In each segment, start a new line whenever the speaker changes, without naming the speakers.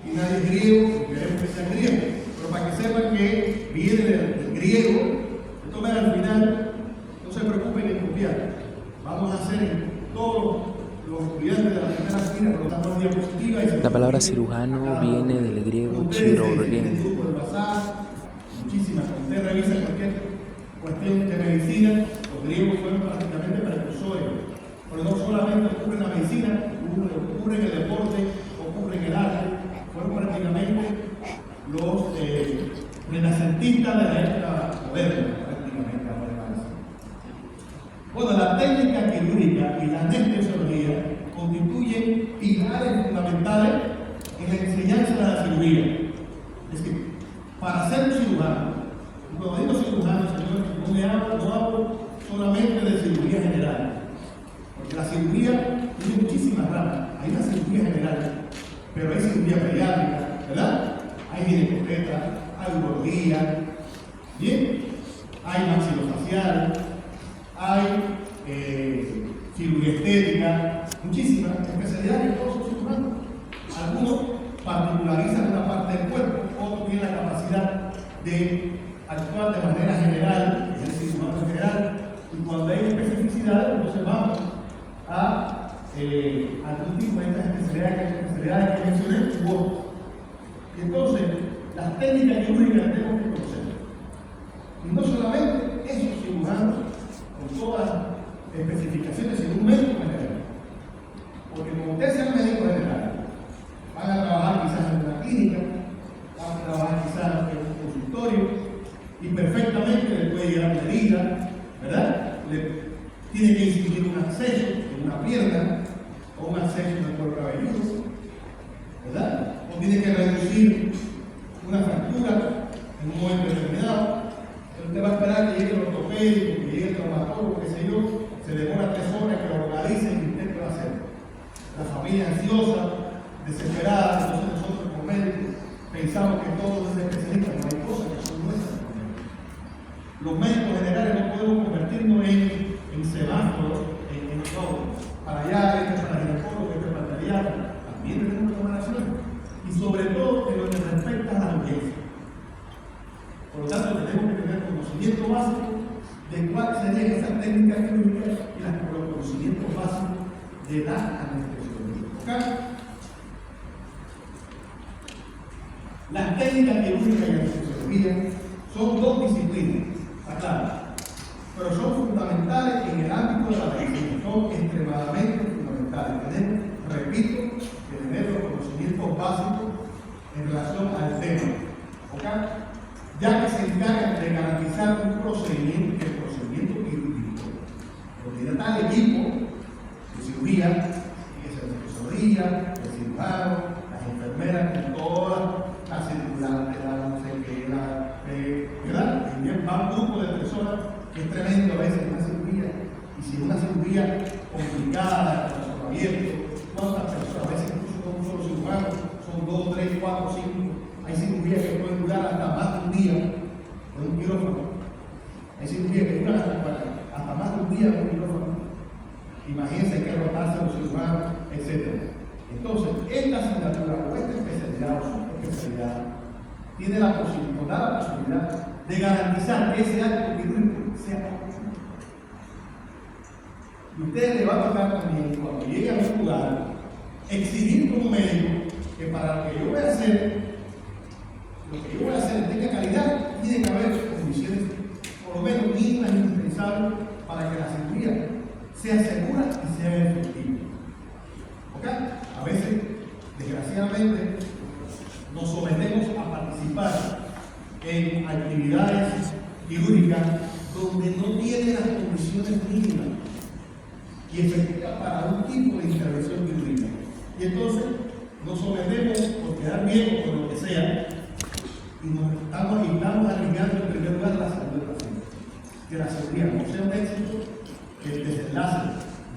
Aquí nadie es griego, queremos que sean griegos, pero para que sepan que viene del griego. De todas maneras, al final, no se preocupen en copiar. Vamos a hacer en todos los estudiantes de la primera fila, por lo tanto, la diapositiva.
La palabra cirujano viene del griego chirurgen.
Muchísimas. Cuando usted revisa cualquier cuestión de medicina, los griegos fueron prácticamente precursores. Pero no solamente ocurre en la medicina, ocurre en el deporte, ocurre en el arte. Fueron prácticamente los renacentistas de la época moderna, prácticamente. Bueno, la técnica quirúrgica y la anestesiología constituyen pilares fundamentales en la enseñanza de la cirugía. Es que para ser un cirujano, cuando digo cirujano, señores, no hablo solamente de cirugía general, porque la cirugía tiene muchísimas ramas. Hay una cirugía general, pero hay cirugía pediátrica, ¿verdad? Hay ginecostetra, hay urología, ¿bien? Hay maxilofacial, hay cirugía estética, muchísimas especialidades que todos son cirujanos. Algunos particularizan una parte del cuerpo, otros tienen la capacidad de actuar de manera general, es el cirujano general, y cuando hay especificidades, entonces vamos a algún tipo de estas especialidades que mencioné u otros. Y entonces, las técnicas quirúrgicas las tenemos que conocer. Y no solamente esos cirujanos con todas las especificaciones, sino un médico general. Porque como ustedes sean médicos generales, van a trabajar quizás en una clínica, van a trabajar quizás en un consultorio, y perfectamente le puede llegar una herida, ¿verdad? Le tiene que incidir un acceso en una pierna, o un acceso en el cuero cabelludo, ¿verdad? O tiene que reducir una fractura en un momento determinado. Usted va a esperar que llegue el ortopédico, que llegue el traumatólogo, qué sé yo, se demora 3 horas que lo organice y usted qué va a hacer. La familia ansiosa, desesperada, entonces nosotros como médicos pensamos que todos los especialistas, no hay cosas que son nuestras. Los médicos generales no podemos convertirnos en semáforos, en todo. Para allá, este para el ginecólogo, este para el pediatra, también tenemos que tomar acciones. Y sobre todo en lo que respecta a la urgencia. Por lo tanto, tenemos que tener conocimiento básico de cuál sería esa técnica quirúrgica y los conocimientos básicos de la anestesiología. ¿Okay? Las técnicas quirúrgicas y anestesiología son dos disciplinas, está claro, pero son fundamentales en el ámbito de la medicina, son extremadamente fundamentales. Tenemos, repito, que tener los conocimientos básicos en relación al tema. ¿Okay? Ya que se encargan de garantizar un procedimiento, el procedimiento quirúrgico, donde está el equipo de cirugía, que es la anestesiología, el cirujano, las enfermeras, con todas las circulantes, la no sé qué, ¿verdad? También va un grupo de personas que es tremendo a veces una cirugía, y si es una cirugía complicada, con corazón abierto, ¿cuántas personas? A veces incluso con un solo cirujano, son 2, 3, 4, 5. Hay cirugías que pueden durar hasta más de un día en un quirófano. Hay cirugías que duran hasta más de un día en un quirófano. Imagínense, hay que rotarse a los cirujanos, etc. Entonces, esta asignatura o esta especialidad o subespecialidad tiene la posibilidad de garantizar que ese acto quirúrgico sea óptimo. Y ustedes les va a tocar también, cuando lleguen a un lugar, exigir como médico que para lo que yo voy a hacer, tenga calidad, tiene que haber condiciones, por lo menos mínimas, indispensables para que la cirugía sea segura y sea efectiva. ¿Ok? A veces, desgraciadamente, nos sometemos a participar en actividades quirúrgicas donde no tienen las condiciones mínimas y efectivas para un tipo de intervención quirúrgica. Y entonces nos sometemos por quedar bien o por lo que sea, y nos estamos arriesgando en primer lugar la salud del paciente. Que la cirugía no sea un éxito, que el desenlace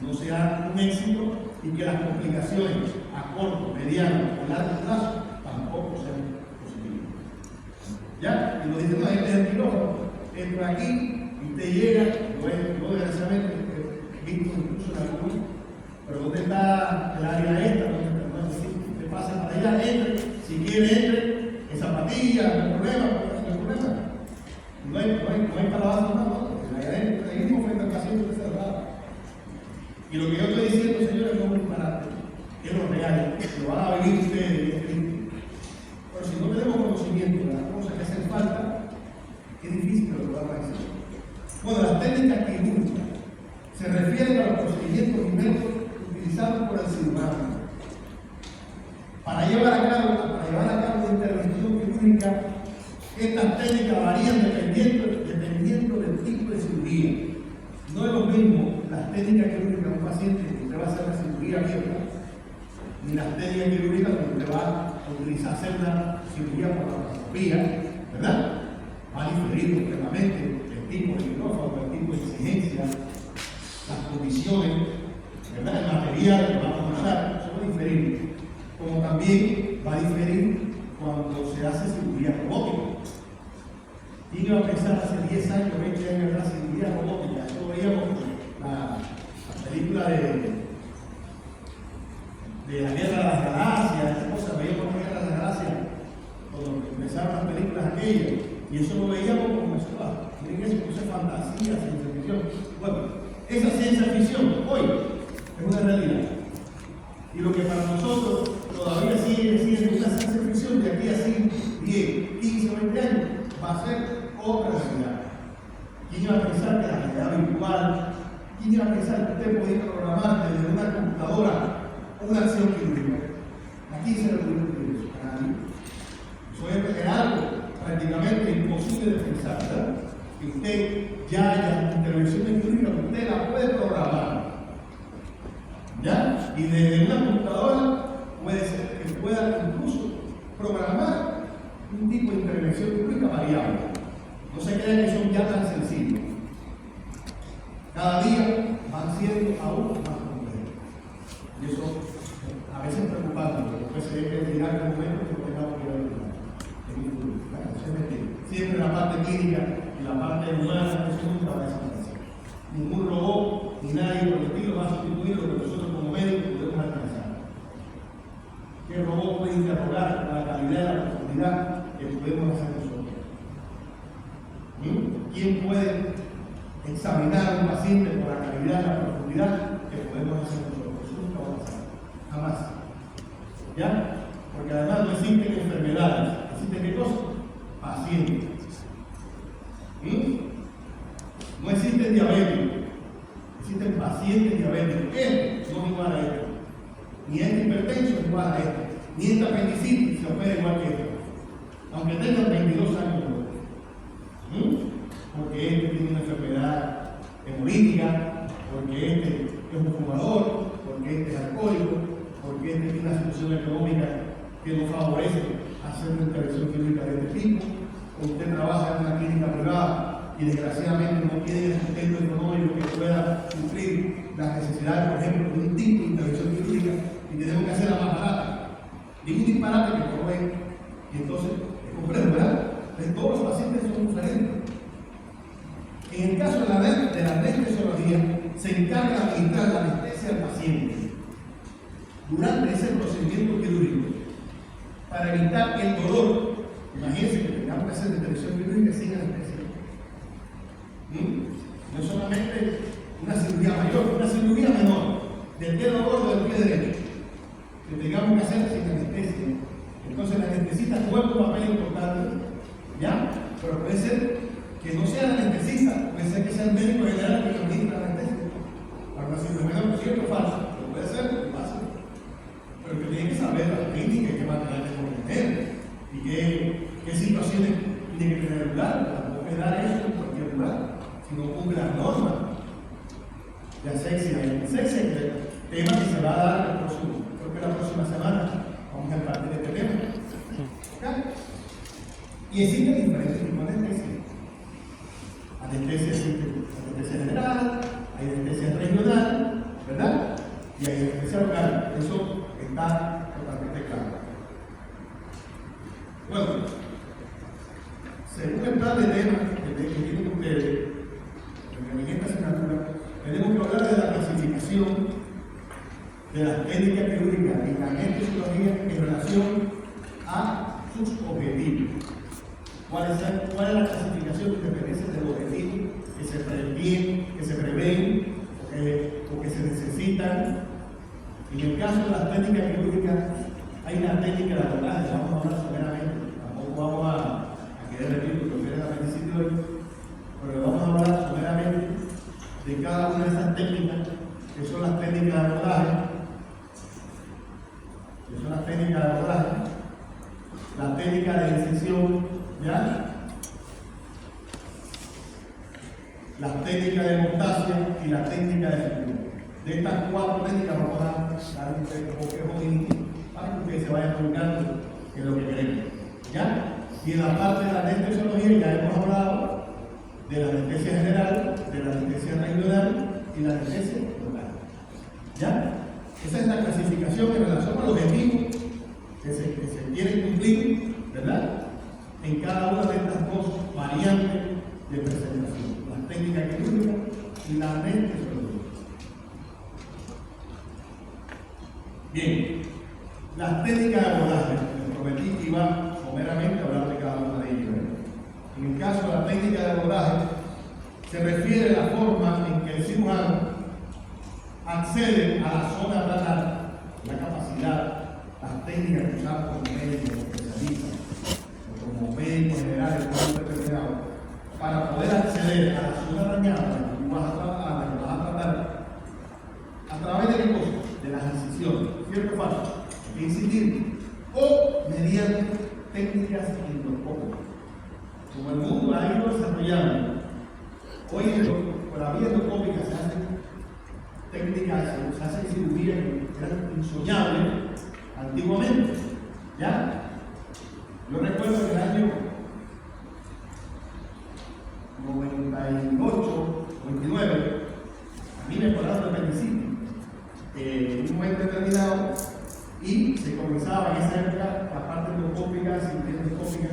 no sea un éxito y que las complicaciones a corto, mediano o largo plazo tampoco sean positivas. ¿Ya? Y nos dicen, no, este es el quirófano, entra aquí y te llega, yo desgraciadamente he visto incluso en algunos, pero ¿dónde está el área esta? ¿Dónde está? No es decir, usted pasa para allá, entra. Si quiere, entre en zapatillas, no hay problema, no hay problema. No hay calabaza, no. Ahí mismo frente al paciente que se cerrado. Y lo que yo estoy diciendo, señores, no es un disparate, es lo real, lo van a vivir ustedes. Pero si no tenemos conocimiento de las cosas que hacen falta, es difícil que lo podamos hacer. Bueno, las técnicas quirúrgicas se refieren a los procedimientos y métodos utilizados por el cirujano para llevar a cabo una intervención quirúrgica. Estas técnicas varían dependiendo del tipo de cirugía. No es lo mismo las técnicas quirúrgicas de un paciente que usted va a hacer una cirugía abierta, ni las técnicas quirúrgicas que usted va a utilizar hacer una cirugía por laparoscopía, ¿verdad? Va a diferir completamente el tipo de quirófano, el tipo de exigencia, las condiciones, ¿verdad? El material que vamos a usar, eso va a diferir. Como también va a diferir cuando se hace cirugía robótica. ¿Quién iba a pensar hace 10 años, 20 años en la cirugía robótica? Eso veíamos la película de la Guerra de las Galaxias, esas cosas, veíamos la Guerra de las Galaxias, cuando empezaron las películas aquellas, y eso lo veíamos como eso, miren eso, es fantasía, ciencia ficción. Bueno, esa ciencia ficción hoy es una realidad. Y lo que para nosotros todavía sigue siendo una ciencia ficción, de aquí a 5, 10, 15 o 20 años, va a ser otra realidad. ¿Quién iba a pensar que la realidad virtual? ¿Quién iba a pensar que usted podía programar desde una computadora una acción quirúrgica? ¿A quién se le ocurrió eso? A nadie. Eso es algo prácticamente imposible de pensar, ¿verdad? Que usted ya haya intervenciones quirúrgicas, usted la puede programar. ¿Ya? Y desde una computadora puede ser que pueda incluso programar un tipo de intervención quirúrgica variable. No se crean que son ya tan sencillos. Cada día van siendo aún más complejos. Y eso a veces es preocupante, porque después se debe llegar el momento que no tengamos que ver en el futuro. Siempre la parte clínica y la parte humana, eso nunca va a desaparecer. Ningún robot ni nadie por el estilo va a sustituir lo que nosotros como médicos podemos alcanzar. ¿Qué robot puede interrogar la calidad y la profundidad que podemos hacer nosotros? ¿Quién puede examinar a un paciente por la calidad y la profundidad que podemos hacer nosotros? Eso nunca va a pasar, jamás. ¿Ya? Porque además no existen enfermedades, existen ¿qué cosas? Pacientes. No existen diabéticos, existen pacientes diabéticos. Esto no es igual a esto. Ni este hipertenso es igual a esto. Ni esta apendicitis se opera igual que esto. Aunque tengan 22 años. Porque este tiene una enfermedad hemolítica, porque este es un fumador, porque este es alcohólico, porque este tiene una situación económica que no favorece hacer una intervención quirúrgica de este tipo, o usted trabaja en una clínica privada y desgraciadamente no tiene el sustento económico que pueda suplir las necesidades, por ejemplo, de un tipo de intervención quirúrgica y tenemos que hacerla más barata. Ningún disparate que no ven. Y entonces, es complejo, ¿verdad? Entonces, todos los pacientes son diferentes. En el caso de la anestesiología, se encarga de administrar la anestesia al paciente durante ese procedimiento quirúrgico para evitar el dolor. Imagínense que tengamos que hacer intervención quirúrgica sin anestesia. No solamente una cirugía mayor, una cirugía menor, del dedo gordo del pie derecho, que tengamos que hacer sin anestesia. Entonces el anestesista juega un papel importante, ¿ya? Pero puede ser que no sea el anestesista, puede ser que sea el médico general que administra la anestesia. Para una cirugía menor, ¿cierto o falso? Pero puede ser, pasa. Pero que tiene que saber la técnica y qué material tengo que tener y qué situaciones tiene que tener el lugar. No puede dar eso en cualquier lugar, sino cumple las normas de asepsia. El asepsia es el tema que se va a dar creo que la próxima semana vamos a partir de este tema. ¿Okay? Y existen diferentes tipos de anestesia. Anestesia existe anestesia general, hay anestesia regional, ¿verdad? Y hay anestesia local. Eso está totalmente claro. Bueno, según el plan de temas que tienen ustedes, en esta asignatura, tenemos que hablar de la clasificación de las técnicas quirúrgicas y la anestesiología en relación a sus objetivos. ¿Cuál es la clasificación que pertenece del objetivo que se prevén o que se necesitan? En el caso de las técnicas quirúrgicas, hay una técnica de abordaje, vamos a hablar someramente, tampoco vamos a querer repetir lo que es la medicina hoy, pero vamos a hablar someramente de cada una de esas técnicas, que son las técnicas de abordaje, la técnica de disección, ¿ya? Las técnicas de hemostasia y la técnica de sutura. De estas cuatro técnicas vamos a dar un poquito para que ustedes se vayan ubicando en lo que queremos, ¿ya? Y en la parte de la anestesiología ya hemos hablado de la anestesia general, de la anestesia regional y la anestesia local, ¿ya? Esa es la clasificación en relación al objetivo que se quiere cumplir, ¿verdad? En cada una de estas dos variantes de presentación, la técnica quirúrgica y la anestesiología. Bien, las técnicas de abordaje, les prometí que iba someramente a hablar de cada una de ellas. En el caso de la técnica de abordaje, se refiere a la forma en que el cirujano accede a la zona renal, la capacidad, las técnicas que usamos como médicos, especialistas, como médicos generales, como determinados, para poder acceder a la zona dañada que vas a tratar, a través de qué cosa? De las incisiones, ¿cierto o falso? De incidir, o mediante técnicas endoscópicas. Como el mundo ha ido desarrollando, hoy por la vía endoscópica se hacen técnicas, se hacen cirugías que eran insoñables antiguamente, ¿ya? Yo recuerdo que en el año 98, 99, a mí me operaron de apendicitis en un momento determinado y se comenzaba en esa época la parte endoscópica, cirugía endoscópica,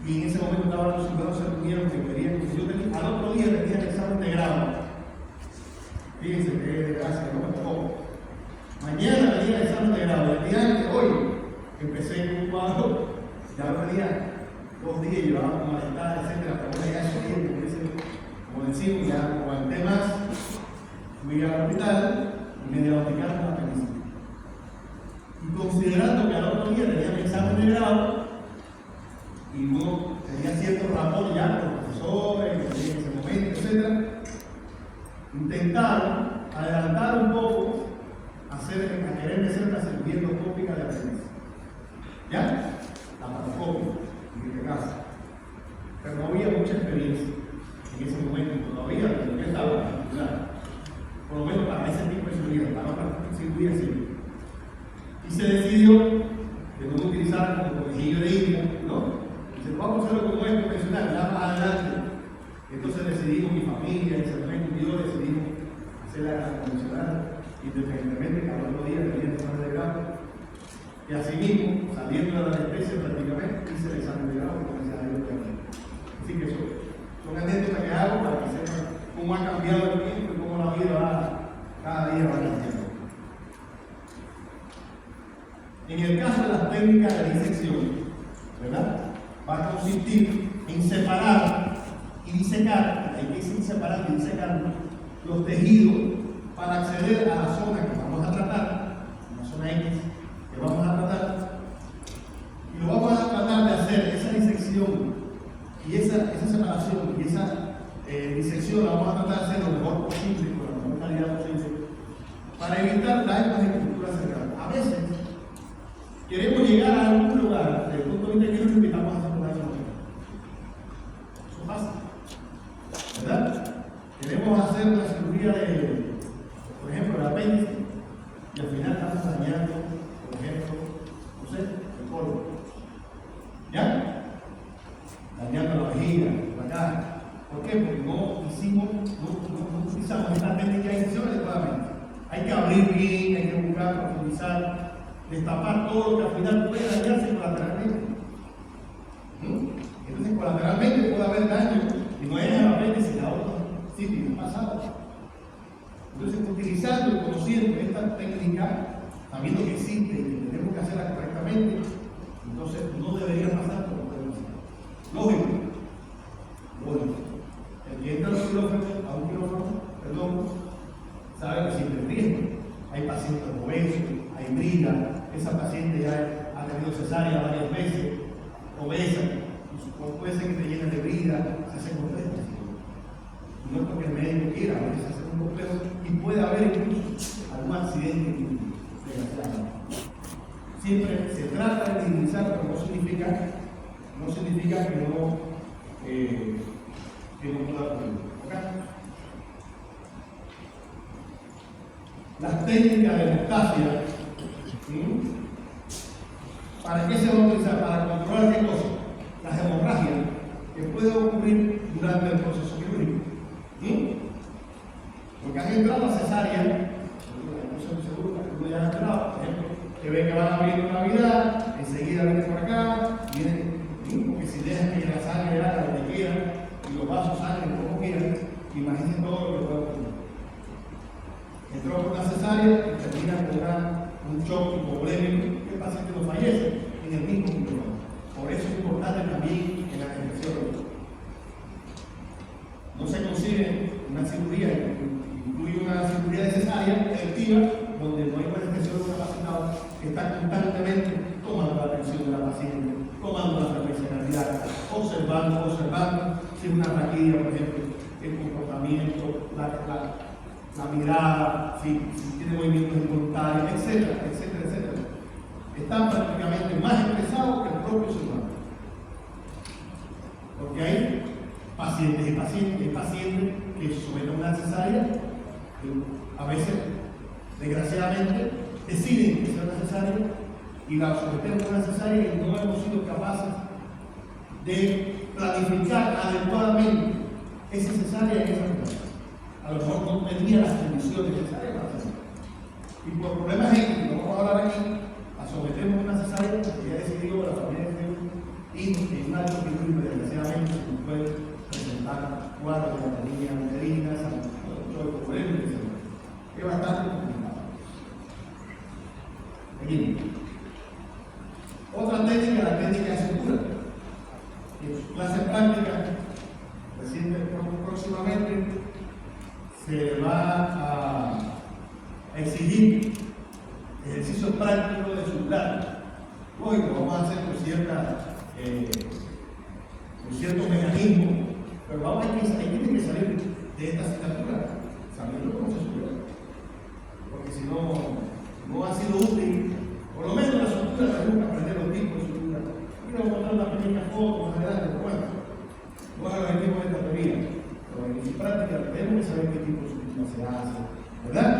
y en ese momento estaban los ciudadanos se reunieron que querían que yo tenía, al otro día tenía el examen de grado. Fíjense que es de gracia, no me tocó. Mañana tenía el examen de grado, el día antes, hoy, empecé en un cuadro, ya venía 2 días, llevaba como malestar, etcétera, pero bueno, ya esos días, como decimos, ya aguanté más, fui al hospital y me diagnosticaron con apendicitis. Y considerando que al otro día tenía mi examen de grado y uno tenía cierto rapport ya con los profesores, que tenía en ese momento, etc., intentaron adelantar un poco a querer hacer una cirugía endoscópica de apendicitis. ¿Ya? La paroscopia, en este caso. Pero no había mucha experiencia en ese momento todavía, pero yo estaba particular. Por lo menos para ese tipo de cirugía, para otra cirugía sí. Y se decidió que no utilizar como conejillo de India, ¿no? Y se vamos a hacerlo como es profesional, ya más adelante. Entonces decidimos, mi familia, en ese momento y yo decidimos hacerla la convencional, independientemente que a los 2 días tenía el examen de grado. Y así mismo, saliendo de la anestesia prácticamente, hice el examen de grado y comencé a ir también. Así que son anécdotas que hago para que sepan cómo ha cambiado el tiempo y cómo la vida cada día va cambiando. En el caso de las técnicas de disección, ¿verdad? Va a consistir en separar y disecar, hay que separar y disecar los tejidos para acceder a la zona que vamos a tratar, la zona X que vamos a tratar, y lo vamos a tratar de hacer esa disección y esa separación y esa disección la vamos a tratar de hacer lo mejor posible, con la mejor calidad posible, para evitar daños de estructura cercana. A veces queremos llegar a algún lugar, desde el punto de vista que nos invitamos a hacer un daño. Eso pasa, ¿verdad? Queremos hacer una cirugía de, por ejemplo, el apéndice, y al final estamos dañando, por ejemplo, no sé, el colon. ¿Ya? Dañando la vejiga, la cara. ¿Por qué? Porque no utilizamos esta técnica de incisión adecuadamente. Hay que abrir bien, hay que buscar, profundizar, destapar todo lo que al final puede dañarse colateralmente. Entonces, colateralmente puede haber daño, y no es el apéndice, sino a otros sitios pasados. Entonces, utilizando y conociendo esta técnica, sabiendo que existe y que tenemos que hacerla correctamente, entonces sido cesárea varias veces, obesa, puede ser que te llene de vida, se hace complejo. No es porque el médico quiera, a veces se hace un complejo y puede haber incluso algún accidente clínico, desgraciadamente. Siempre se trata de minimizar, pero no significa que no pueda ocurrir. ¿Okay? Las técnicas de hemostasia, ¿para qué se va a utilizar? Para controlar qué cosa, las hemorragias que pueden ocurrir durante el proceso quirúrgico. Porque han entrado a cesárea, no sé seguro que uno ya ha entrado, por ejemplo, que ven que van a abrir una Navidad, enseguida viene por acá, viene, porque si dejan que la sangre haga lo que quieran y los vasos sangren como quieran, imagínense todo lo que puede ocurrir. Entró por una cesárea y termina con un shock hipovolémico que el paciente no fallece en el mismo quirófano. Por eso es importante también en la anestesiología. No se concibe una cirugía, incluye una cirugía de cesárea electiva, donde no hay un anestesiólogo capacitado que está constantemente tomando la atención de la paciente, tomando la frecuencia cardíaca, observando si es una raquidia, por ejemplo, el comportamiento, la mirada, si tiene movimientos involuntarios, etcétera. Están prácticamente más expresados que el propio cirujano. Porque hay pacientes que se someten a una cesárea, a veces, desgraciadamente, deciden que sea necesaria y la sometemos a una cesárea y no hemos sido capaces de planificar adecuadamente esa cesárea en esa mujer. A lo mejor no tenía las condiciones necesarias para hacerlo. Y por problemas éticos, no vamos a hablar aquí, la sometemos a una cesárea porque ya decidió la familia de y en un alto equilibrio, desgraciadamente, se nos puede presentar cuadros de la línea uterina, es bastante complicado. Seguimos. Otra técnica, la técnica de sutura. En su clase práctica, próximamente, se va a exigir ejercicios prácticos de suturar. Hoy lo vamos a hacer por ciertos mecanismos, pero hay que salir de esta asignatura sabiendo cómo se sutura. Porque si no ha sido útil, por lo menos la sutura tenemos que aprender los tipos de sutura. Quiero mostrar una pequeña foto más adelante, pero bueno, no hagan el mismo de esta teoría. Pero en su práctica tenemos que saber qué tipo de sutura se hace, ¿verdad?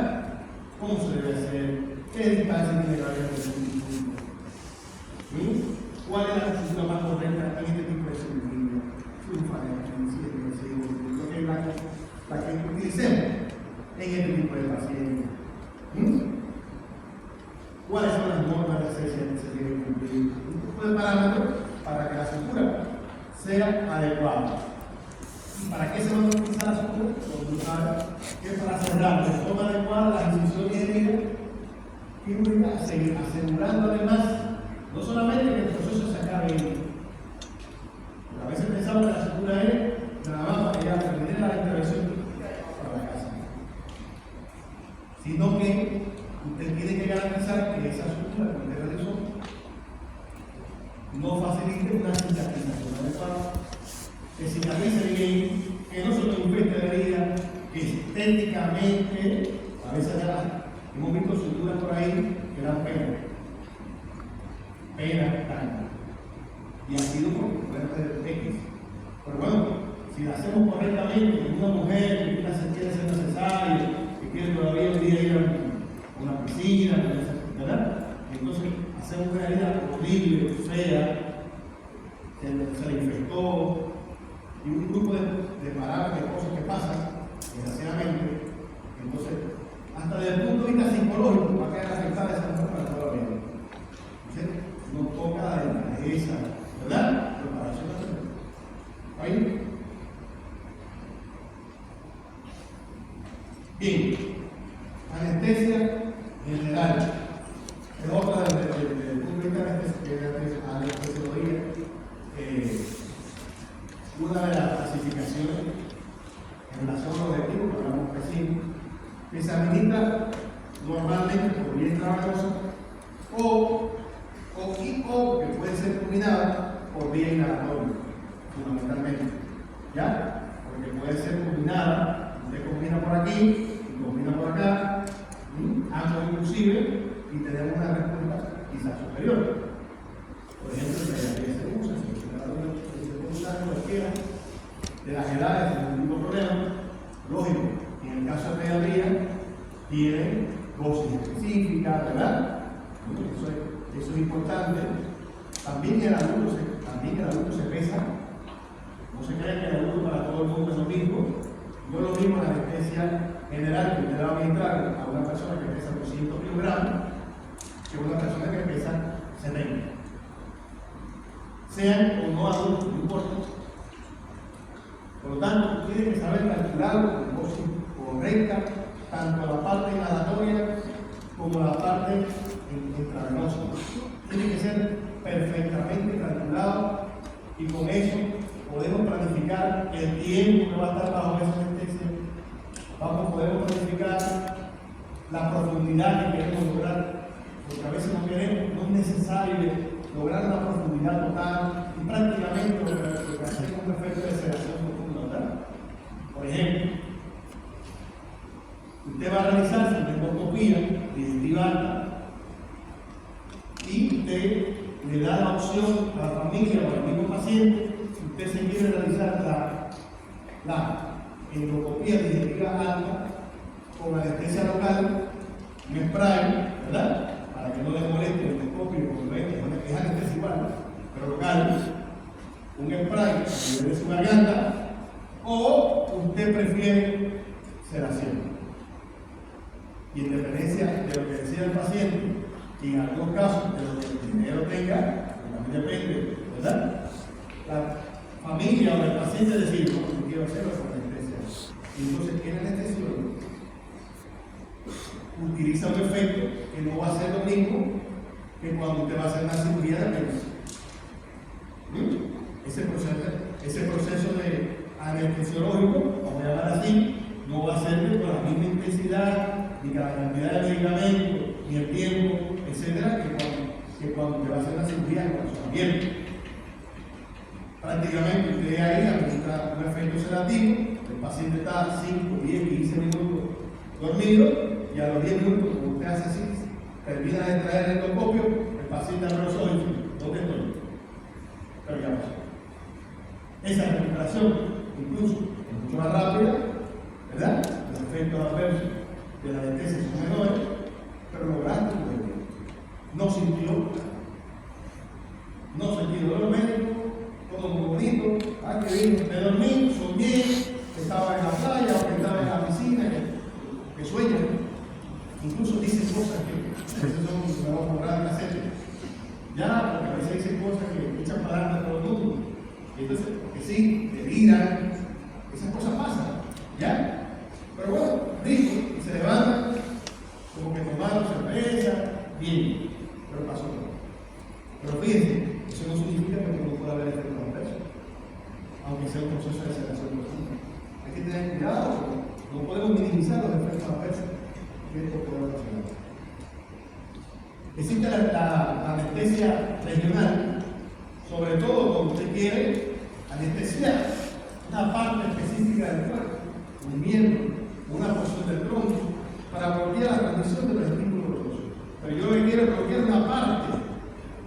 ¿Cómo se debe hacer? ¿Qué distancia tiene que haber entre el sutura? ¿Cuál es la sutura más correcta en este tipo de cirugía? La que utilicemos en este tipo de pacientes. ¿Cuáles son las normas de asepsia que se deben cumplir? Un tipo de parámetros para que la sutura sea adecuada. ¿Y para qué se va a utilizar la sutura? Porque sabe que para cerrar de forma adecuada las incisiones quirúrgicas, asegurando además no solamente que el proceso se acabe ahí. A veces pensamos que la sutura es nada más para que termine la intervención para la casa, sino que usted tiene que garantizar que esa sutura que usted realizó no facilite una cicatrización adecuada, que cicatrice bien, que no se lo infecte la herida, que estéticamente, a veces ya hemos visto suturas por ahí que dan pena tanto. Y ha sido porque puede ser X. Pero bueno, si la hacemos correctamente, con una mujer que quiere ser necesaria, que quiere todavía un día ir a una piscina, ¿verdad? Entonces hacemos una herida horrible, fea, se le infectó, y un grupo de parámetros, de cosas que pasan, desgraciadamente. Entonces, hasta desde el punto de vista psicológico, va a quedar afectada esa mujer para toda la vida. Entonces, nos toca la delicadeza, ¿verdad? Preparación de ahí. Bien, anestesia general. Es otra del punto de vista de anestesiología. Una de las clasificaciones en relación a los objetivos que hablamos recién, que se administra normalmente por vía intravenosa o que puede ser combinada por vía inhalatoria, fundamentalmente. ¿Ya? Porque puede ser combinada, usted combina por aquí y combina por acá, ambos inclusive, y tenemos una respuesta quizás superior. Por ejemplo, la terapia se usa, se puede usar cualquiera de las edades sin ningún problema. Lógico, en el caso de pediatría, tiene dosis específicas, ¿verdad? Eso es importante. También el adulto se pesa. No se cree que el adulto para todo el mundo es lo mismo. No es lo mismo la anestesia general que usted va a administrar a una persona que pesa 200 kilogramos que una persona que pesa 70. Sean o no adultos, no importa. Por lo tanto, tiene que saber calcular con dosis correcta tanto la parte inhalatoria como la parte intravenosa. Tiene que ser perfectamente calculado y con eso podemos planificar el tiempo que va a estar bajo esa anestesia. Podemos planificar la profundidad que queremos lograr, porque a veces no es necesario lograr una profundidad total y prácticamente lo que hacemos es un efecto de sedación profunda, ¿verdad? Por ejemplo, usted va a realizar su endoscopía digestiva alta y usted le da la opción a la familia o al mismo paciente si usted se quiere realizar la endoscopía digestiva alta con anestesia local, un spray, ¿verdad? Para que no le moleste el endoscopio, porque es anestesia igual, pero local, un spray para que le dé su garganta, o usted prefiere sedación. Y en dependencia de lo que decida el paciente, y en algunos casos de lo que el dinero tenga, también depende, ¿verdad? La familia o el paciente decide, no, yo quiero hacerlo con anestesia. Y entonces el anestesiólogo utiliza un efecto que no va a ser lo mismo que cuando usted va a hacer una cirugía de pecho. Ese proceso de anestesiológico, vamos a llamar así, no va a ser con la misma intensidad, ni la cantidad de medicamentos, ni el tiempo, etcétera, que cuando te va a hacer una cirugía de corazón abierto. Prácticamente usted ahí aplica un efecto sedativo, el paciente está 5, 10, 15 minutos dormido, y a los 10 minutos, como usted hace así, termina de extraer el endoscopio, el paciente abre los ojos y dice, ¿dónde estoy? Pero ya pasó. Esa recuperación, incluso, es mucho más rápida, ¿verdad? Los efectos adversos de la anestesia son menores, pero lograste tu objetivo. No sintió dolor médico, todo muy bonito, que bien, me dormí, soñé, que estaba en la playa o que estaba en la piscina, que sueñan. Incluso dicen cosas que a veces son una moral de hacer. Ya, porque a veces dicen cosas que echan para adelante a todo el mundo. Entonces, porque sí, deliran, esas cosas pasan, ¿ya? Pero bueno, rico, y se levantan, como que tomaron cerveza, bien, pero pasó todo. Pero fíjense, eso no significa que no pueda haber efectos adversos, aunque sea un proceso de sedación profunda. Hay que tener cuidado, no podemos minimizar los efectos adversos que esto puede ocasionar. Existe la anestesia regional, sobre todo cuando usted quiere anestesiar una parte específica del cuerpo, un miembro, una porción del tronco, para bloquear la transmisión de los estímulos dolorosos. Pero yo le quiero bloquear una parte,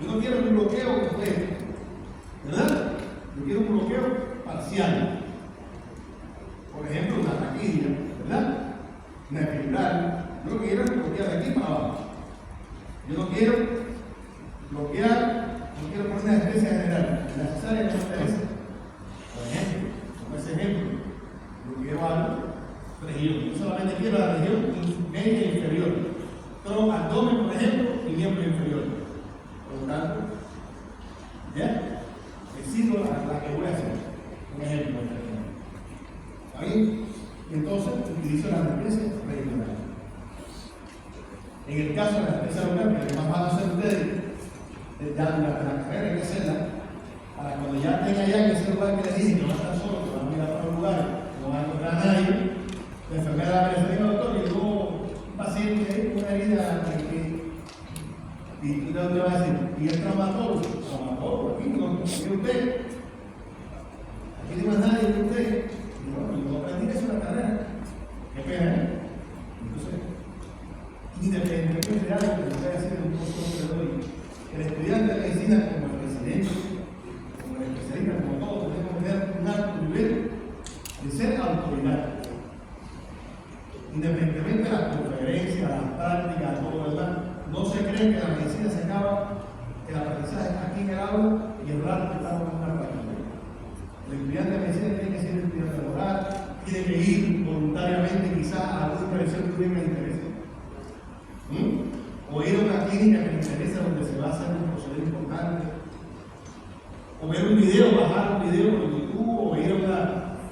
yo no quiero un bloqueo completo, ¿verdad? Yo quiero un bloqueo parcial. Por ejemplo, una taquidia, ¿verdad? Una epidural. Yo lo quiero bloquear de aquí para abajo. Yo no quiero bloquear, no quiero poner una anestesia general. La cesárea no me interesa. Por ejemplo, como ese ejemplo, yo quiero algo, región. Yo solamente quiero la región media e inferior. Todo abdomen, por ejemplo, y miembro inferior. Por lo tanto, ¿ya? Decido la que voy a hacer. Un ejemplo. ¿Está bien? Entonces, utilizo la anestesia regional. En el caso de la anestesia local, que más van a hacer ustedes, ya durante la carrera hay que hacerla, para cuando ya tenga ya en ese lugar que les dije que va a estar solo, que van a mirar a otro lugar, no va a encontrar a nadie, la enfermera va a decir, doctor, y luego un paciente con una herida, y usted dónde va a decir, y el traumatólogo. ¿y usted? Aquí no hay más nadie que usted. Y bueno, yo aprendí eso en la carrera. Qué pena, ¿eh? Entonces, independientemente de algo que voy a decir un poco de hoy, el estudiante de medicina, como el presidente, como el especialista, como todos, tenemos que tener un alto nivel de ser autoridad. Independientemente de las conferencias, las prácticas, todo lo demás, no se cree que la medicina se acaba, que el aprendizaje está aquí en el aula y el rato que estamos en una práctica. El estudiante de medicina tiene que ser estudiante laboral, tiene que ir voluntariamente quizás a alguna intervención que tuviera interés. O ir a una clínica que le interesa donde se va a hacer un procedimiento importante. O ver un video, bajar un video por YouTube, o ir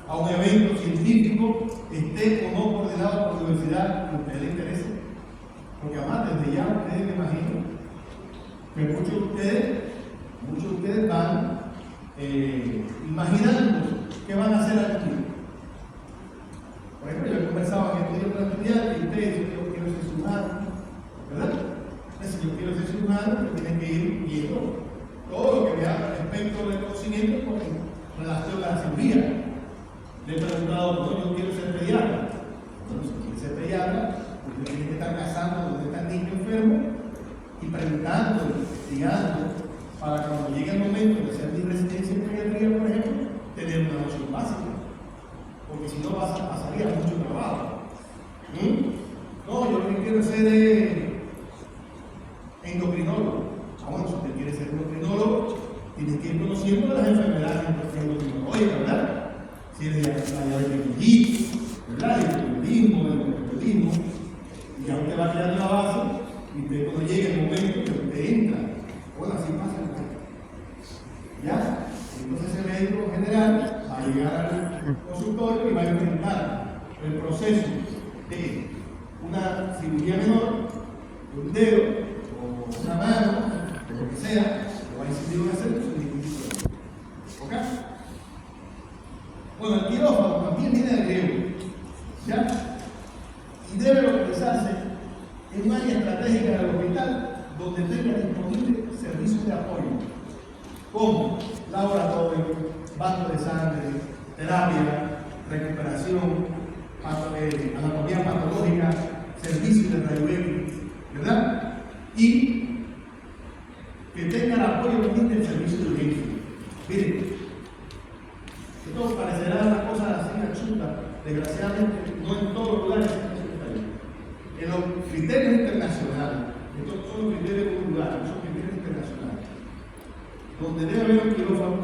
a un evento científico, esté o no coordinado por la universidad que a usted le interese. Porque además, desde ya ustedes me imagino que muchos de ustedes van imaginando qué van a hacer aquí. Por ejemplo, yo conversaba en estudio con estudiantes y ustedes dicen, yo quiero ser cirujano, ¿verdad? Si yo quiero ser cirujano, pues tienen que ir viendo todo lo que vea respecto del conocimiento con relación a la cirugía. Le he preguntado, no, yo quiero ser pediatra. Bueno, si quiere ser pediatra, usted tiene que estar cazando donde está el niño enfermo y preguntando, investigando, para que cuando llegue el momento de hacer mi residencia en pediatría, por ejemplo, tener una noción básica. Porque si no pasaría mucho trabajo. No, yo lo que quiero ser endocrinólogo. Bueno, si usted quiere ser endocrinólogo, tiene que ir conociendo las enfermedades endocrinológicas, ¿verdad? Si es la diabetes mellitus, ¿verdad? El hipotiroidismo, el hipotiroidismo, y ya usted va creando la base, y usted cuando llegue el momento que usted entra, bueno, así pasa el tiempo. ¿Ya? Entonces el médico general va a llegar al consultorio y va a enfrentar el proceso de una cirugía menor, de un dedo, o una mano, o lo que sea, que va a incidir una célula. ¿Ok? Bueno, el quirófano también viene del griego, ¿ya? Y debe localizarse en un área estratégica del hospital donde tenga disponible servicios de apoyo, como laboratorio, banco de sangre, terapia, recuperación, anatomía patológica, servicios de rayos X, ¿verdad? Y que tenga el apoyo también del servicio de urgencia. Miren, esto parecerá una cosa así achuta, desgraciadamente no en todos los lugares en los criterios internacionales, estos son los criterios de un lugar, son criterios internacionales, donde debe haber un quirófano,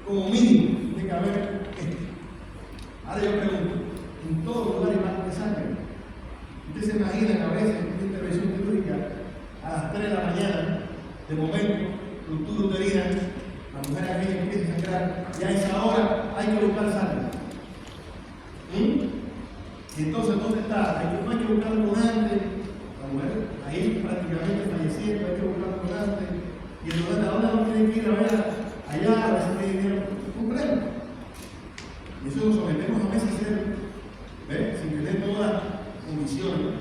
como mínimo, tiene que haber esto. Ahora yo pregunto, en todos los lugares bancos de sangre, ustedes se imaginan a veces en una intervención quirúrgica a las 3 de la mañana, de momento, ruptura uterina, la mujer aquí empieza a sangrar, y a esa hora hay que buscar sangre. Y entonces, ¿dónde está? No hay que buscar un donante, la mujer ahí prácticamente falleciendo, hay que buscar un donante, y el donante ahora no tiene que ir a ver allá, a ver si tiene dinero. ¿Comprende? Y eso nos sometemos a veces a hacer, sin tener todas las condiciones.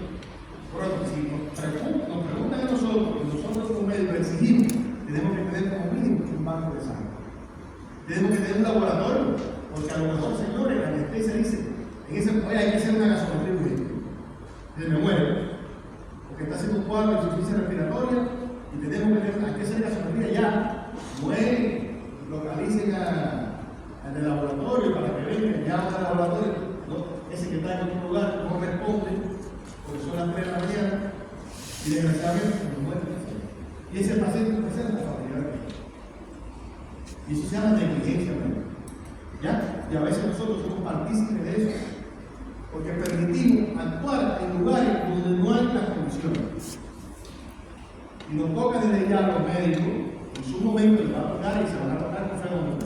Por lo tanto, si nos preguntan a nosotros, y nosotros como médicos exigimos, tenemos que tener como mínimo un banco de sangre. Tenemos que tener un laboratorio, porque a lo mejor, señores, la anestesia dice, en ese momento hay que hacer una gasometría urgente. Se me muere, porque está haciendo un cuadro de insuficiencia respiratoria y tenemos que hacer gasometría ya. Muere, localicen al del laboratorio para que vengan, llaman al laboratorio, ¿no? Ese que está en otro lugar no responde, porque son las 3 de la mañana, y desgraciadamente se muere. Y ese paciente presenta la fatalidad. Y eso se llama negligencia, ¿no? ¿Ya? Y a veces nosotros somos partícipes de eso, porque permitimos actuar en lugares donde no hay las condiciones. Y nos toca desde ya a los médicos, en su momento les va a tocar y se van a tocar con fenómenos,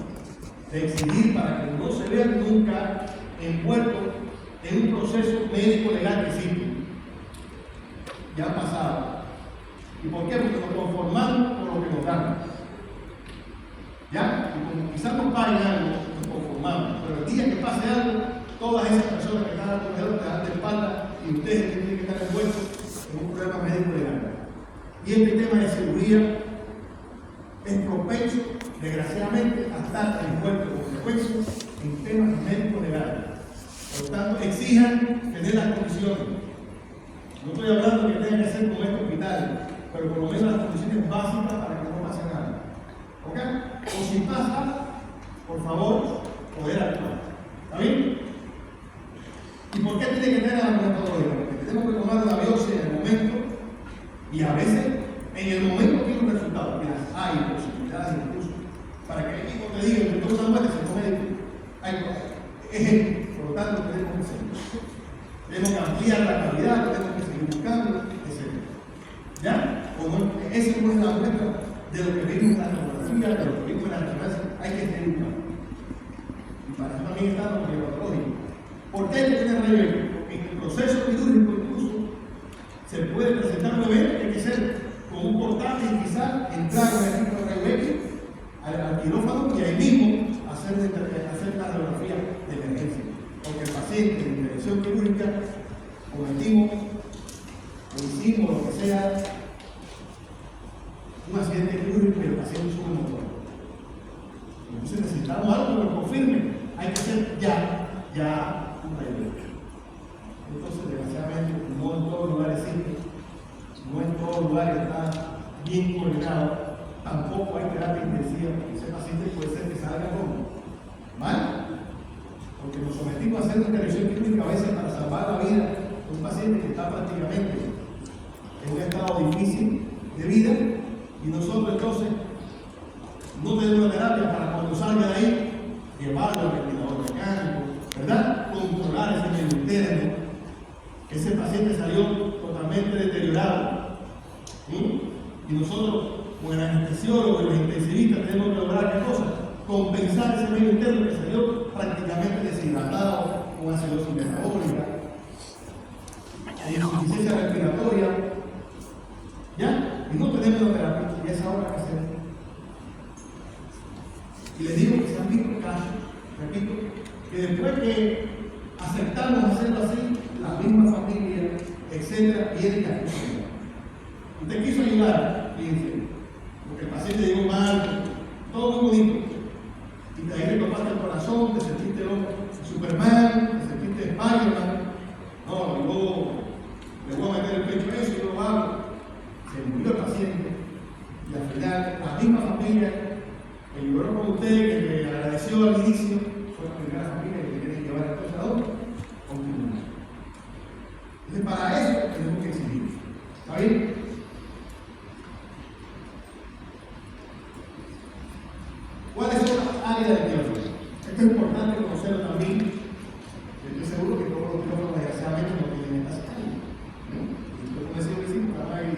de exigir para que no se vean nunca envueltos en un proceso médico legal que existe. Ya han pasado. ¿Y por qué? Porque nos conformamos con lo que nos dan. ¿Ya? Y como quizás nos paguen algo, nos conformamos. Pero el día que pase algo, todas esas personas que están alrededor te dan de espalda y ustedes tienen que estar envueltos en un problema médico legal. Y este tema de cirugía es propenso ellos, desgraciadamente, hasta envueltos con frecuencia en temas médico-legales. Por lo tanto, exijan tener las condiciones. No estoy hablando de que tengan que hacer con este hospital, pero por lo menos las condiciones básicas para que no pase nada. ¿Ok? O si pasa, por favor, poder actuar. ¿Está bien? ¿Y por qué tiene que tener la metodología? Porque tenemos que tomar una biopsia en el momento y a veces en el momento tiene un resultado. Mira, hay posibilidades incluso para que el equipo te diga que tú una muerte se come. Hay ejemplo. Por lo tanto, tenemos que hacerlo. Tenemos que ampliar la calidad, tenemos que seguir buscando, etc. ¿Ya? Como esa es una muestra de lo que vimos en la tomografía, de lo que vimos en la resonancia, hay que seguir buscando. Y para eso también está lo biológico. ¿Por qué hay que tener rayos X? Porque en el proceso quirúrgico incluso se puede presentar un evento que hay que ser con un portátil y quizás entrar con el equipo de rayos X al quirófano y ahí mismo hacer la radiografía de emergencia. Porque el paciente en intervención quirúrgica cometimos o hicimos lo que sea un accidente quirúrgico y el paciente sube motor. Entonces necesitamos algo que lo confirme. Hay que hacer ya un rayo X. Entonces, desgraciadamente, no en todos los lugares existe, no en todos los lugares está bien coordinado. Tampoco hay terapia intensiva, porque ese paciente puede ser que salga como mal. Porque nos sometimos a hacer una intervención quirúrgica a veces para salvar la vida de un paciente que está prácticamente en un estado difícil de vida y nosotros entonces no tenemos terapia para cuando salga de ahí llevarlo al respirador mecánico, ¿verdad? Controlar ese medio interno, que ese paciente salió totalmente deteriorado. Y nosotros, como el anestesiólogo y los intensivistas, tenemos que lograr qué cosa? Compensar ese medio interno que salió prácticamente deshidratado, con acidosis metabólica, insuficiencia respiratoria, ¿ya? Y no tenemos la terapia, y es ahora que hacemos. Y les digo que se han visto casos, repito, que después que aceptamos hacerlo así, la misma familia, etcétera, viene y acusa. Usted quiso ayudar, fíjense, porque el paciente llegó mal, todo muy bonito. Y de ahí le tomaste el corazón, te sentiste Superman, te sentiste Spider-Man. No, yo le voy a meter el pecho a eso y yo lo hago. Se murió el paciente. Y al final, la misma familia que lloró con usted, que le agradeció al inicio, fue la primera familia que le quiere llevar a todos a otro, continúa. Entonces, para eso tenemos que exigir. ¿Está bien? ¿Cuáles son las áreas de quirófano? Esto es importante conocerlo también. Estoy seguro que todos los quirófanos desgraciadamente no tienen estas áreas. Yo como decía un vecino, estaba ahí.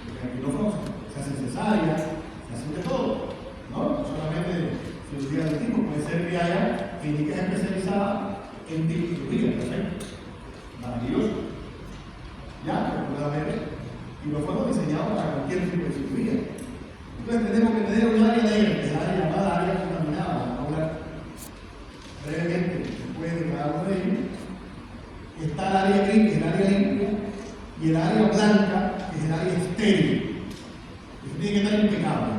En el quirófano se hace cesárea, se hace de todo. No solamente cirugía de tipo, puede ser que haya clínicas especializadas en cirugía, perfecto. Maravilloso. Ya, pero puede haber quirófanos diseñados para cualquier tipo de cirugía. Entonces tenemos que tener un área negra, que es la área llamada área contaminada. Vamos a hablar brevemente después de cada uno de ellos. Está el área gris, que es el área limpia, y el área blanca, que es el área estéril. Eso tiene que estar impecable.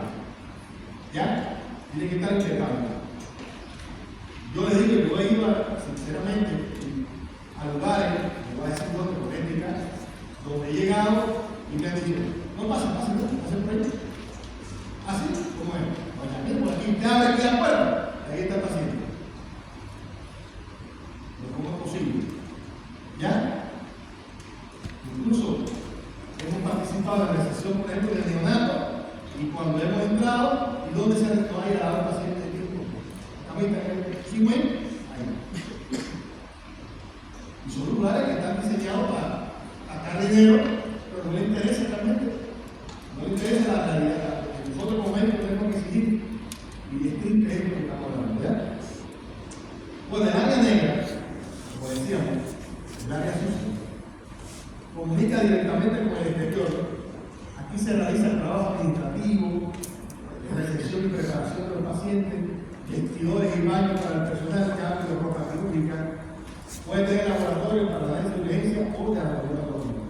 ¿Ya? Tiene que estar impecable. Yo les digo que yo he ido, sinceramente, a lugares, me voy a decir dónde, por ética, donde he llegado y me han dicho, no pasa por ahí. Así como es. Oye, mismo aquí te abre aquí la puerta, ahí está el paciente. ¿Cómo es posible? ¿Ya? Incluso hemos participado en la recepción, por ejemplo, del neonato, y cuando hemos entrado, ¿y dónde se ha dado el paciente de tiempo? ¿Sí, güey? Ahí. Y son lugares que están diseñados para sacar dinero, pero no le interesa realmente. No le interesa la realidad. Nosotros como médicos tenemos que exigir, y es triste esto que estamos hablando, ¿verdad? Bueno, el área negra, como decíamos, el área sucia, comunica directamente con el exterior. Aquí se realiza el trabajo administrativo, recepción y preparación de los pacientes, vestidores y baños para el personal, cambio de ropa quirúrgica, puede tener laboratorio para la urgencia o de laboratorio.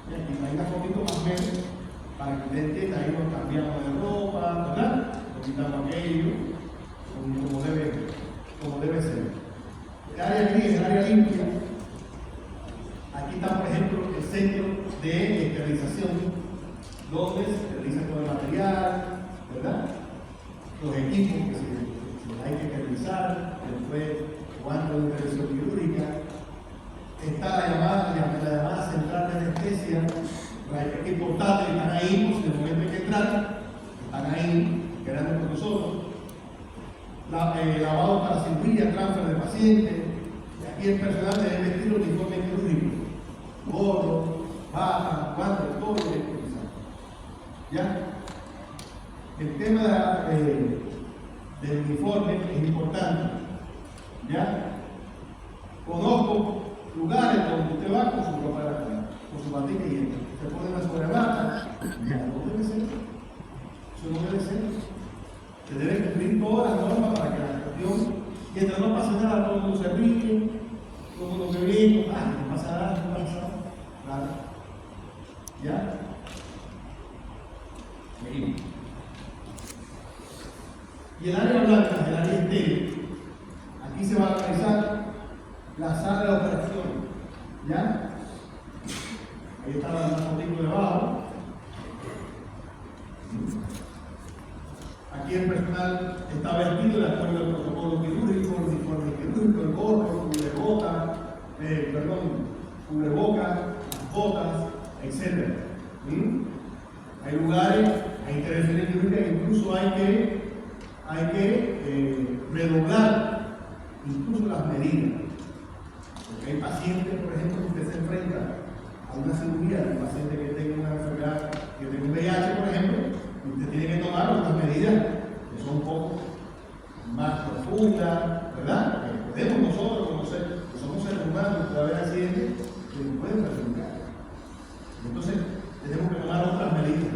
Y aquí hay una fotito más o menos para que usted entienda, ahí nos cambiamos de ropa, ¿verdad? Nos quitamos aquello, como debe ser. El área gris es el área limpia. Aquí está, por ejemplo, el centro de esterilización, donde se esteriliza todo el material, ¿verdad? Los equipos que hay que esterilizar, después cuando hay intervención quirúrgica. Está la llamada central de anestesia, los equipos portátiles están ahí, por si en el momento hay que entrar, están ahí, quedando con nosotros. Lavado para cirugía, transfer de pacientes, y aquí el personal debe vestir el uniforme quirúrgico, gorro, bata, guantes, todo lo que hay que utilizar. ¿Ya? El tema del uniforme es importante. ¿Ya? Conozco lugares donde usted va con su ropa de la cara, con su bandita y esto. Se pone una sobrebata. Ya, no debe ser. Eso no debe ser. Se debe cumplir todas las normas para que la cuestión, mientras no pase nada, todo el mundo se ríe, todo el mundo se ríe, no pasa nada, no pasa nada. ¿Ya? Seguimos. Y el área blanca, el área estéril, aquí se va a localizar la sala de operación. ¿Ya? Ahí está la foto de abajo. Aquí el personal está vestido de acuerdo al protocolo quirúrgico, el uniforme quirúrgico, el gorro, cubreboca, las botas, etc. Hay lugares, hay intervenciones quirúrgicas, incluso hay que redoblar incluso las medidas. Porque hay pacientes, por ejemplo, que usted se enfrenta a una cirugía de un paciente que tenga una enfermedad, que tenga un VIH, por ejemplo, usted tiene que tomar otras medidas que son un poco más profundas, ¿verdad? Que podemos nosotros conocer, que somos seres humanos, puede haber accidentes que nos pueden perjudicar. Entonces, tenemos que tomar otras medidas,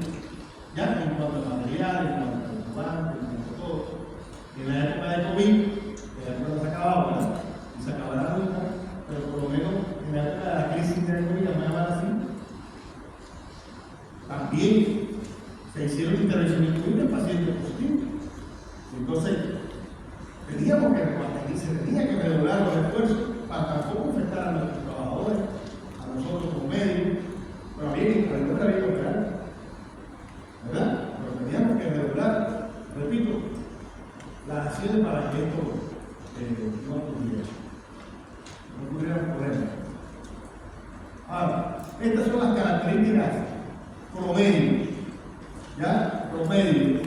ya en cuanto al material, en cuanto al guante, en cuanto a todo. En la época de COVID, que la época se acababa, ¿verdad? Y se acabará nunca, pero por lo menos en la época de la crisis de COVID, vamos a llamar así, también se hicieron intervenciones en pacientes positivos. Entonces, teníamos que se tenía que redoblar los esfuerzos para tampoco afectar a nuestros trabajadores, a nosotros como médicos, pero bien, no era bien operar, ¿verdad? Pero teníamos que redoblar, repito, las acciones para que esto no ocurriera problemas. Ahora, estas son las características promedio, ¿ya? Promedio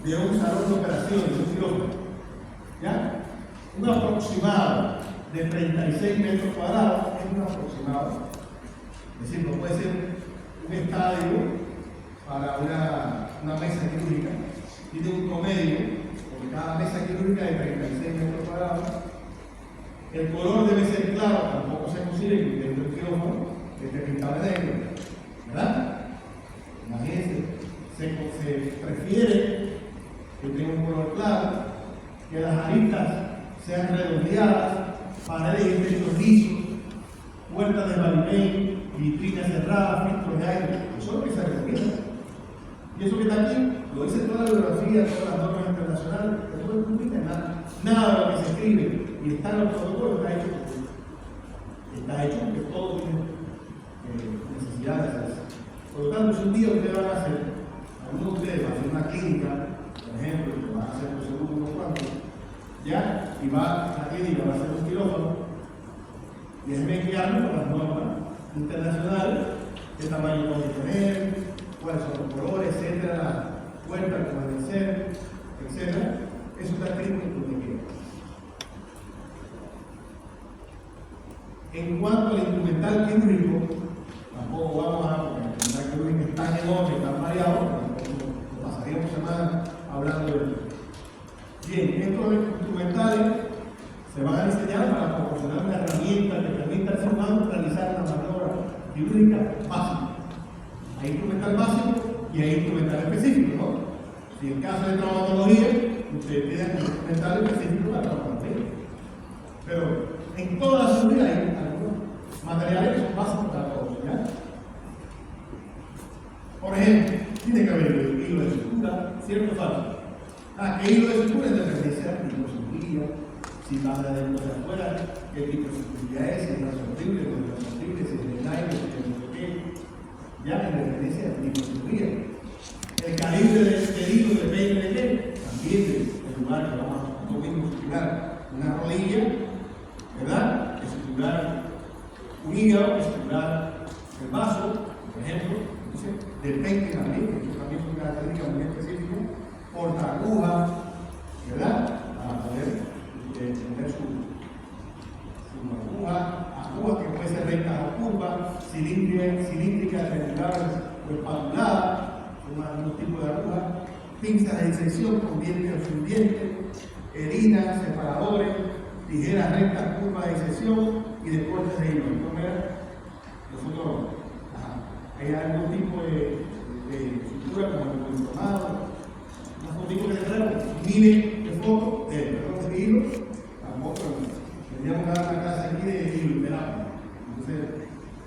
de un salón de operaciones, un quirófano, ¿ya? Un aproximado de 36 metros cuadrados es un aproximado. Es decir, no puede ser un estadio para una mesa quirúrgica, tiene un promedio, porque cada mesa quirúrgica de 36 metros cuadrados. El color debe ser claro, tampoco se consigue dentro del quirófano que esté pintado de negro, ¿verdad? Imagínense, se prefiere que tenga un color claro, que las aristas sean redondeadas, paredes y techos lisos, puertas de vaivén, vitrinas cerradas, filtros de aire. Eso es lo que se recomienda. Y eso que está aquí, lo dice toda la bibliografía, todas las normas internacionales, eso no cumple nada de lo que se escribe y está en los protocolos, está hecho porque todo tiene necesidad de hacerse. Por lo tanto, si un día ustedes van a hacer, algunos de ustedes van a hacer una clínica, por ejemplo, que van a hacer por seguro unos cuantos, ¿ya? Y va a la clínica, va a hacer un quirófano, y déjenme guiarme por las normas internacionales, qué tamaño puede tener, cuáles son los colores, etcétera, las puertas que pueden ser, etcétera. Eso está escrito en tu quirófano. En cuanto al instrumental quirúrgico, tampoco vamos a, porque el instrumental quirúrgico es tan enorme, tan variado, lo pasaríamos semanas hablando de eso. Bien, estos instrumentales se van a diseñar para proporcionar una herramienta que permita al ser humano realizar una maniobra quirúrgica básica. Hay instrumental básico y hay instrumental específico, ¿no? Si en caso de traumatología, ustedes tienen un instrumental específico para traumatología. Pero en toda la seguridad hay algunos materiales que son básicos para todos, ¿ya? Por que haber hilo de sutura, ¿cierto o falso? ¿Qué hilo de sutura es dependencia del tipo de sutura? Si va de adentro de afuera, qué tipo de sutura es, si es la sostenible, si es la sostenible, si es de nylon, si es de qué. Ya en dependencia del tipo de sutura. El calibre del hilo depende de qué, también del lugar que vamos a suturar una rodilla, ¿verdad? Es suturar un hígado, es suturar el vaso, por ejemplo. Entonces, depende también, que eso también son características muy específicas, porta aguja, ¿verdad? Para poder tener su aguja que puede ser recta o curva, cilíndrica, triangular o espatulada, con algún tipo de aguja, pinzas de disección con dientes o sin dientes, heridas, separadores, tijeras rectas, curvas de disección y de cortes de hilo. Nosotros hay algún tipo de sutura como el policromado, unos fotitos que le traigo, miles de fotos de hilo, tampoco tendríamos que dar una clase aquí de hilo, de lápiz. Entonces,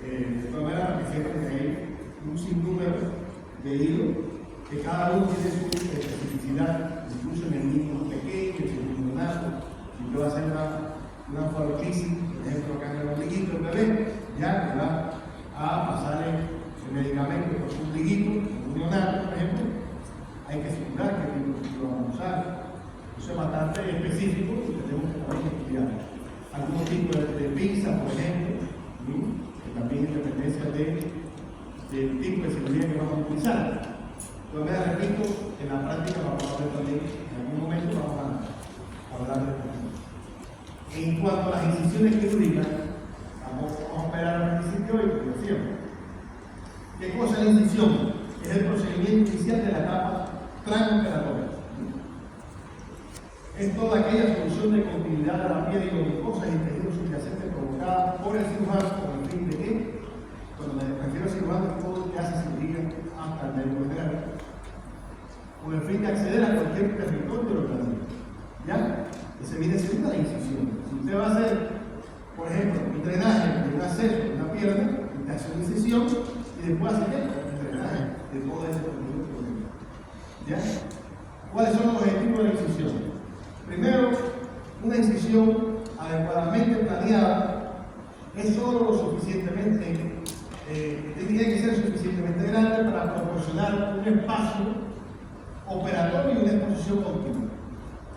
de todas maneras, para que sepan que hay un sinnúmero de hilo, que cada uno tiene su especificidad, incluso en el niño más pequeño, en el niño nazo. Si yo voy a hacer una fibrosis, por ejemplo, acá en el ombliguito del bebé, ya me va a pasarle el medicamento por su ombliguito, un neonato, por ejemplo, hay que asegurar que lo vamos a usar. Eso es bastante específico y tenemos que también estudiar. Algunos tipos de pinza, por ejemplo, que también es dependencia del tipo de cirugía que vamos a utilizar. Yo me repito, en la práctica vamos a ver también, en algún momento vamos a hablar de esto. En cuanto a las incisiones quirúrgicas, vamos a operar al principio y como siempre. ¿Qué cosa es la incisión? Es el procedimiento inicial de la etapa transoperatoria. Es toda aquella solución de continuidad de la piel y los mucosas y tejidos subyacentes provocada por el cirujano con el fin de que, cuando me refiero a cirujano, es todo el que hace cirugía hasta el médico general, con el fin de acceder a cualquier territorio del organismo. ¿Ya? Ese viene siendo la incisión. Si usted va a hacer, por ejemplo, un drenaje de un acceso de una pierna, usted hace una incisión y después hace un drenaje de todo ese territorio. ¿Ya? ¿Cuáles son los objetivos de la incisión? Primero, una incisión adecuadamente planeada es solo lo suficientemente, tiene que ser suficientemente grande para proporcionar un espacio operatorio y una exposición óptima.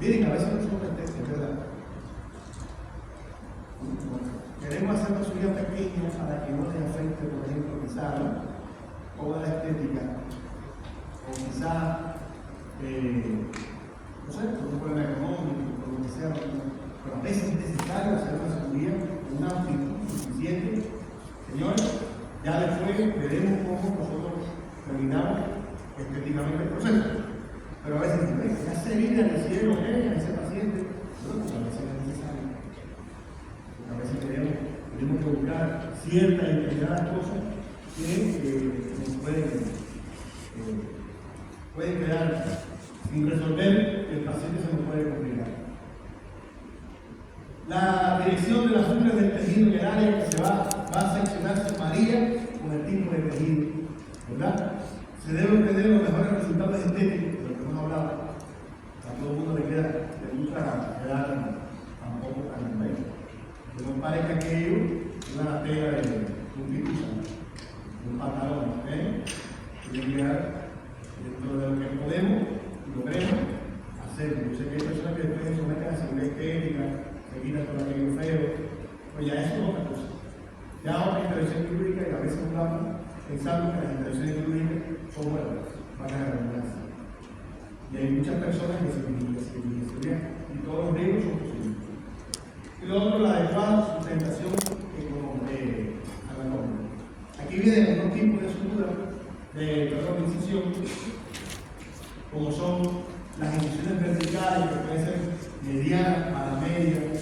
Miren, a veces no son es verdad. Queremos hacer una cirugía pequeña para que no les afecte, por ejemplo, quizá toda la estética, o quizá, no sé, por un problema económico, por lo que sea, pero a veces es necesario hacer una cirugía con una amplitud suficiente. Señores, ya después veremos cómo nosotros terminamos estéticamente el proceso. Pero a veces ya se viene al cielo a ese paciente, bueno, pues a veces es necesario. A veces tenemos que buscar ciertas y determinadas cosas que nos pueden quedar sin resolver, el paciente se nos puede complicar. La dirección de las fibras del tejido en el área que se va a seccionar se varía con el tipo de tejido, ¿verdad? Se debe obtener los mejores resultados estéticos, de lo que hemos hablado. A todo el mundo le gusta quedar tampoco tan bello. Que no parezca aquello una tela de un pirusa, de un pantalón, tiene que quedar dentro de lo que podemos y logremos hacer. Yo sé que hay personas que después se someten a cirugía estética, se quitan con aquello feo, pues ya eso es otra cosa. Ya otra intervención quirúrgica y a veces hablamos pensando que las intervenciones quirúrgicas son buenas, van a redundancia. Y hay muchas personas que se estudian y todos los riesgos son posibles. Y lo otro, la adecuada sustentación anatómica. Aquí vienen unos tipos de sutura, de incisión, como son las incisiones verticales, que pueden ser medianas, paramedias,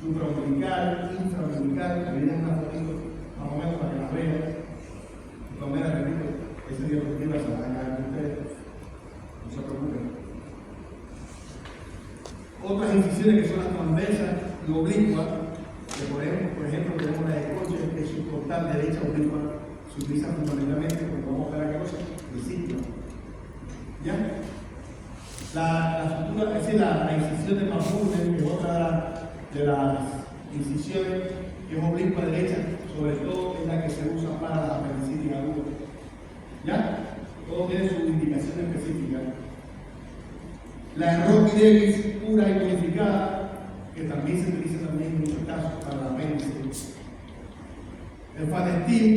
supraumbilical, infraumbilical, que vienen una fotito más o menos para que las vean. De todas maneras, repito, esa diapositiva se va a caer con ustedes, no se preocupen. Otras incisiones que son las transversas y oblicuas, que por ejemplo tenemos la de Coche, que es subcortal derecha oblicua, se utiliza fundamentalmente, como vamos a ver acá, el sitio, ¿Ya? La sutura, es decir, la incisión de Mapulden, que es otra de las incisiones que es oblicua derecha, sobre todo es la que se usa para la apendicitis aguda. ¿Ya? Todo tiene su indicación específica. La Rocky pura y modificada, que también se utiliza también en muchos casos para la apéndice. El Fanestin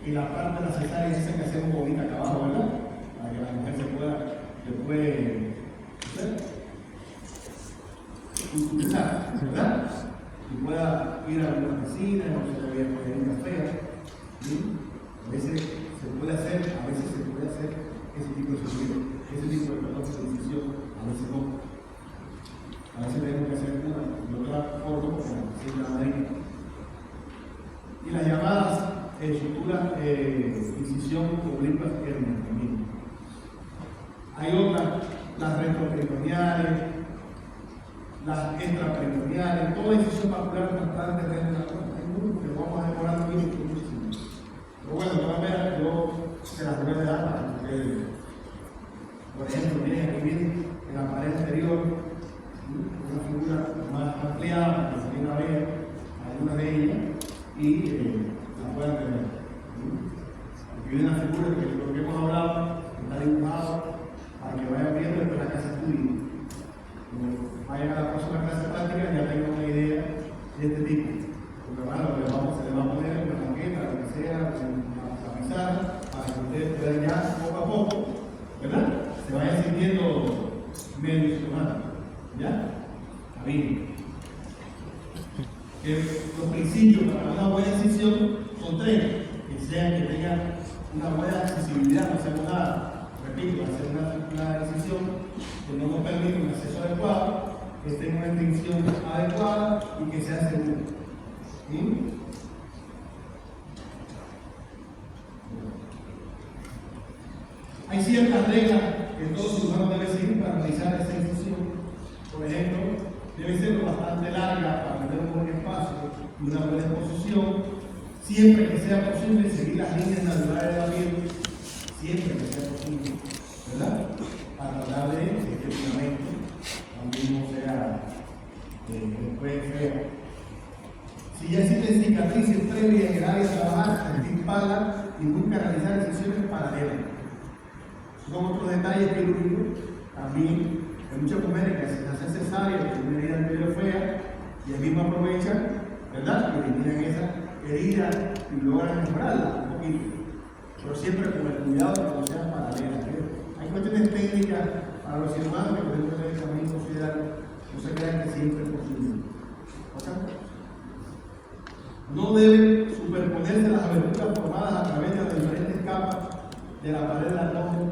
y la parte de la cesárea esa que hacemos bonita acá abajo, ¿verdad? Para que la mujer se pueda después utilizar, ¿verdad? Y pueda ir a una piscina, no se le vaya a poner una fea. ¿Sí? A veces se puede hacer, ese tipo de decisión, a veces no. A veces tenemos que hacer una de otra forma, como siempre la madrina. Y las llamadas suturas incisión oblicuas hernias también. Hay otras, las retroperitoneales, las extraperitoneales, toda incisión vascular trasplante de la que vamos a demorar muchísimo. Pero bueno, de todas maneras, yo se las voy a dar para que ustedes, por ejemplo, miren aquí viene en la pared anterior una figura más ampliada para que se venga a ver algunas de ellas y la puedan tener. Aquí viene una figura que de lo que hemos hablado está dibujado para que vayan viendo después la clase estudio. Cuando vayan a la próxima clase práctica ya tengan una idea de este tipo. Porque bueno, se le va a poner en la maqueta, lo que sea, en la pizarra, para que ustedes puedan ya poco a poco, ¿verdad? Se vayan sintiendo medio humanos. ¿Ya? Está bien. Los principios para una buena incisión son tres: que tenga una buena accesibilidad, no hacemos nada. Repito, hacer una incisión que no nos permite un acceso adecuado, que tenga una extensión adecuada y que sea segura. ¿Sí? Hay ciertas reglas que todo cirujano debe seguir para realizar esa incisión. Por ejemplo, debe ser bastante larga para tener un buen espacio y una buena exposición. Siempre que sea posible, seguir las líneas naturales de la piel, siempre que sea posible, ¿verdad? Para tratar de que este filamento también no sea después feo. Si ya existen cicatrices previas en el área de trabajar, sentir pala y busca realizar incisiones paralelas. Son otros detalles quirúrgicos también. Hay muchas mujeres que hacen cesárea, que tienen una herida medio fea y ahí mismo aprovechan, ¿verdad? Y eliminan esa herida y logran mejorarla un poquito. Pero siempre con el cuidado de que no sean paralelas. Hay cuestiones técnicas para los cirujanos que podemos también considerar, no se crean que siempre es posible. ¿Okay? No deben superponerse las aberturas formadas a través de las diferentes capas de la pared del abdomen,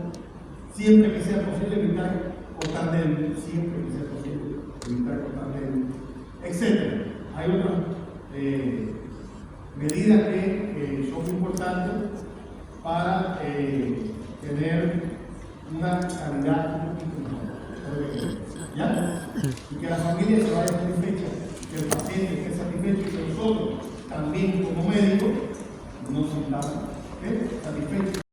siempre que sea posible evitar cortar nervios, siempre que sea posible evitar cortar nervios, etc. Hay otras medidas que son importantes para